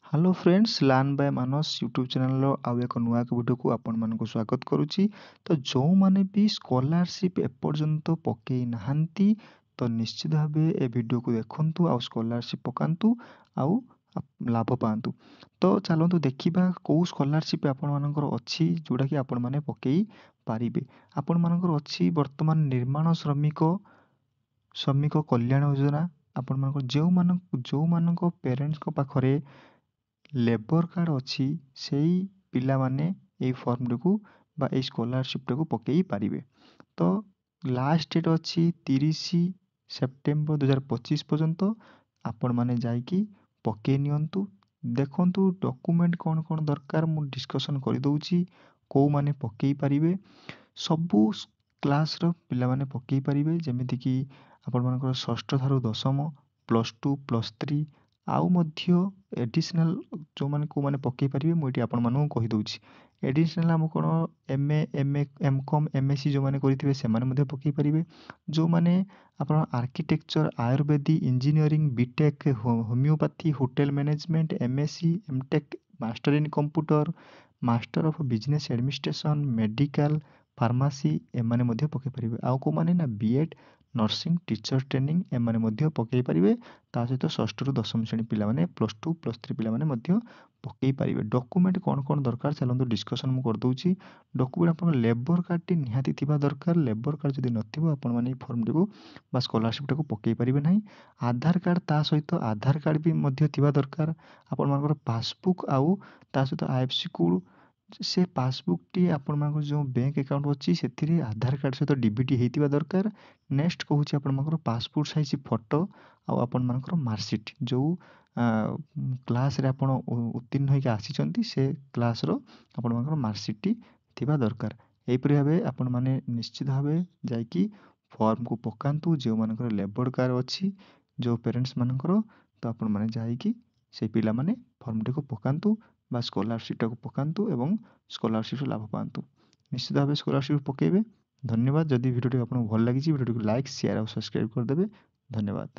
Hello friends, learn ବାୟ Manas YouTube ଚ୍ୟାନେଲ୍ର ଆଉ ଏକ ନୂଆ ଭିଡ଼ିଓକୁ ଆପଣମାନଙ୍କୁ ସ୍ୱାଗତ କରୁଛି। ତ ଯେଉଁମାନେ ବି ସ୍କଲାରସିପ୍ ଏପର୍ଯ୍ୟନ୍ତ ପକାଇ ନାହାନ୍ତି ତ ନିଶ୍ଚିତ ଭାବେ ଏ ଭିଡ଼ିଓକୁ ଦେଖନ୍ତୁ ଆଉ ସ୍କଲାରସିପ୍ ପକାନ୍ତୁ ଆଉ ଲାଭ ପାଆନ୍ତୁ। ତ ଚାଲନ୍ତୁ ଦେଖିବା କେଉଁ ସ୍କଲାରସିପ୍ ଆପଣମାନଙ୍କର ଅଛି ଯେଉଁଟାକି ଆପଣମାନେ ପକାଇ ପାରିବେ। ଆପଣମାନଙ୍କର ଅଛି ବର୍ତ୍ତମାନ ନିର୍ମାଣ ଶ୍ରମିକ କଲ୍ୟାଣ ଯୋଜନା। ଆପଣମାନଙ୍କର ଯେଉଁମାନଙ୍କ ପ୍ୟାରେଣ୍ଟସ୍ଙ୍କ ପାଖରେ ଲେବର କାର୍ଡ଼ ଅଛି ସେଇ ପିଲାମାନେ ଏଇ ଫର୍ମଟିକୁ ବା ଏଇ ସ୍କଲାରସିପ୍ଟାକୁ ପକାଇ ପାରିବେ। ତ ଲାଷ୍ଟ ଡେଟ୍ ଅଛି 30 ସେପ୍ଟେମ୍ବର 2025 ପର୍ଯ୍ୟନ୍ତ ଆପଣମାନେ ଯାଇକି ପକାଇ ନିଅନ୍ତୁ। ଦେଖନ୍ତୁ ଡକୁମେଣ୍ଟ କ'ଣ କ'ଣ ଦରକାର ମୁଁ ଡିସ୍କସନ୍ କରିଦେଉଛି। କେଉଁମାନେ ପକାଇ ପାରିବେ, ସବୁ କ୍ଲାସ୍ର ପିଲାମାନେ ପକାଇ ପାରିବେ, ଯେମିତିକି ଆପଣମାନଙ୍କର ଷଷ୍ଠ ଠାରୁ ଦଶମ, +2 +3 ଆଉ ମଧ୍ୟ ଏଡ଼ିସନାଲ୍ କେଉଁମାନେ ପକାଇ ପାରିବେ ମୁଁ ଏଠି ଆପଣମାନଙ୍କୁ କହିଦେଉଛି। ଏଡ଼ିସନାଲ୍ ଆମ କ'ଣ MCOM MSc ଯେଉଁମାନେ କରିଥିବେ ସେମାନେ ମଧ୍ୟ ପକାଇ ପାରିବେ। ଯେଉଁମାନେ ଆପଣ architecture, ayurvedic, engineering, BTech, homeopathy, hotel management, MSc MTech, master in computer, master of business administration, medical, pharmacy ଏମାନେ ମଧ୍ୟ ପକାଇ ପାରିବେ। ଆଉ କେଉଁମାନେ ନା B.Ed, ନର୍ସିଂ, ଟିଚର ଟ୍ରେନିଂ ଏମାନେ ମଧ୍ୟ ପକାଇ ପାରିବେ। ତା ସହିତ ଷଷ୍ଠରୁ ଦଶମ ଶ୍ରେଣୀ ପିଲାମାନେ, +2 +3 ପିଲାମାନେ ମଧ୍ୟ ପକାଇ ପାରିବେ। ଡକୁମେଣ୍ଟ କ'ଣ କ'ଣ ଦରକାର ଚାଲନ୍ତୁ ଡିସ୍କସନ୍ ମୁଁ କରିଦେଉଛି। ଡକୁମେଣ୍ଟ ଆପଣଙ୍କ ଲେବର କାର୍ଡ଼ଟି ନିହାତି ଥିବା ଦରକାର। ଲେବର କାର୍ଡ଼ ଯଦି ନଥିବ ଆପଣମାନେ ଏଇ ଫର୍ମଟିକୁ ବା ସ୍କଲାରସିପ୍ଟାକୁ ପକାଇ ପାରିବେ ନାହିଁ। ଆଧାର କାର୍ଡ଼, ତା ସହିତ ଆଧାର କାର୍ଡ଼ ବି ମଧ୍ୟ ଥିବା ଦରକାର। ଆପଣମାନଙ୍କର ପାସବୁକ୍ ଆଉ ତା ସହିତ IFSC କୋଡ଼୍, ସେ ପାସବୁକ୍ଟି ଆପଣମାନଙ୍କର ଯେଉଁ ବ୍ୟାଙ୍କ ଆକାଉଣ୍ଟ ଅଛି ସେଥିରେ ଆଧାର କାର୍ଡ଼ ସହିତ DBT ହେଇଥିବା ଦରକାର। ନେକ୍ସଟ କହୁଛି ଆପଣମାନଙ୍କର ପାସପୋର୍ଟ ସାଇଜ୍ ଫଟୋ ଆଉ ଆପଣମାନଙ୍କର ମାର୍କସିଟ୍, ଯେଉଁ କ୍ଲାସ୍ରେ ଆପଣ ଉତ୍ତୀର୍ଣ୍ଣ ହୋଇକି ଆସିଛନ୍ତି ସେ କ୍ଲାସ୍ର ଆପଣମାନଙ୍କର ମାର୍କସିଟ୍ଟି ଥିବା ଦରକାର। ଏହିପରି ଭାବେ ଆପଣମାନେ ନିଶ୍ଚିତ ଭାବେ ଯାଇକି ଫର୍ମକୁ ପକାନ୍ତୁ। ଯେଉଁମାନଙ୍କର ଲେବର କାର୍ଡ଼ ଅଛି ଯେଉଁ ପ୍ୟାରେଣ୍ଟସ୍ ମାନଙ୍କର, ତ ଆପଣମାନେ ଯାଇକି ସେଇ ପିଲାମାନେ ଫର୍ମଟିକୁ ପକାନ୍ତୁ ବା ସ୍କଲାରସିପ୍ଟାକୁ ପକାନ୍ତୁ ଏବଂ ସ୍କଲାରସିପ୍ର ଲାଭ ପାଆନ୍ତୁ। ନିଶ୍ଚିତ ଭାବେ ସ୍କଲାରସିପ୍ ପକାଇବେ। ଧନ୍ୟବାଦ। ଯଦି ଭିଡ଼ିଓଟି ଆପଣଙ୍କୁ ଭଲ ଲାଗିଛି ଭିଡ଼ିଓଟିକୁ ଲାଇକ୍, ସେୟାର ଆଉ ସବସ୍କ୍ରାଇବ୍ କରିଦେବେ। ଧନ୍ୟବାଦ।